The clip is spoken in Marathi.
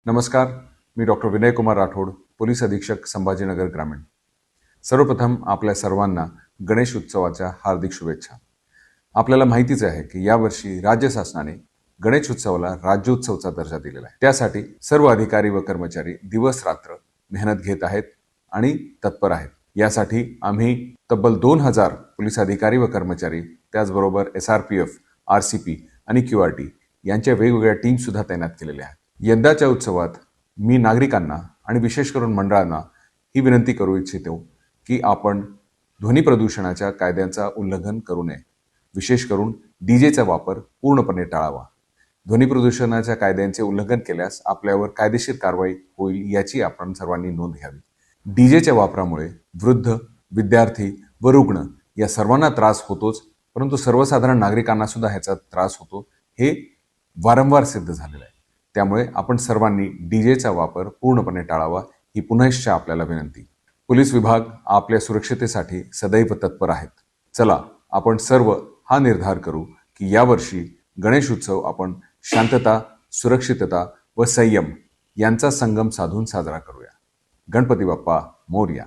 नमस्कार, मी डॉक्टर विनय कुमार राठोड, पोलीस अधीक्षक संभाजीनगर ग्रामीण। सर्वप्रथम आपल्या सर्वांना गणेश उत्सवाच्या हार्दिक शुभेच्छा। आपल्याला माहितीच आहे की यावर्षी राज्य शासनाने गणेश उत्सवाला राज्योत्सवाचा दर्जा दिलेला आहे। त्यासाठी सर्व अधिकारी व कर्मचारी दिवस रात्र मेहनत घेत आहेत आणि तत्पर आहेत। यासाठी आम्ही तब्बल 2000 पोलीस अधिकारी व कर्मचारी, त्याचबरोबर SRPF, RCP आणि QRT यांच्या वेगवेगळ्या टीम सुद्धा तैनात केलेल्या आहेत। यंदाच्या उत्सवात मी नागरिकांना आणि विशेष करून मंडळांना ही विनंती करू इच्छितो की आपण ध्वनी प्रदूषणाच्या कायद्यांचा उल्लंघन करू नये। विशेष करून डीजेचा वापर पूर्णपणे टाळावा। ध्वनी प्रदूषणाच्या कायद्यांचे उल्लंघन केल्यास आपल्यावर कायदेशीर कारवाई होईल याची आपण सर्वांनी नोंद घ्यावी। डीजेच्या वापरामुळे वृद्ध, विद्यार्थी व रुग्ण या सर्वांना त्रास होतोच, परंतु सर्वसाधारण नागरिकांना सुद्धा ह्याचा त्रास होतो, हे वारंवार सिद्ध झालेलं आहे। त्यामुळे आपण सर्वांनी डीजेचा वापर पूर्णपणे टाळावा ही पुनश्च आपल्याला विनंती। पोलीस विभाग आपल्या सुरक्षतेसाठी सदैव तत्पर आहेत। चला आपण सर्व हा निर्धार करू की यावर्षी गणेश उत्सव आपण शांतता, सुरक्षितता व संयम यांचा संगम साधून साजरा करूया। गणपती बाप्पा मोरया।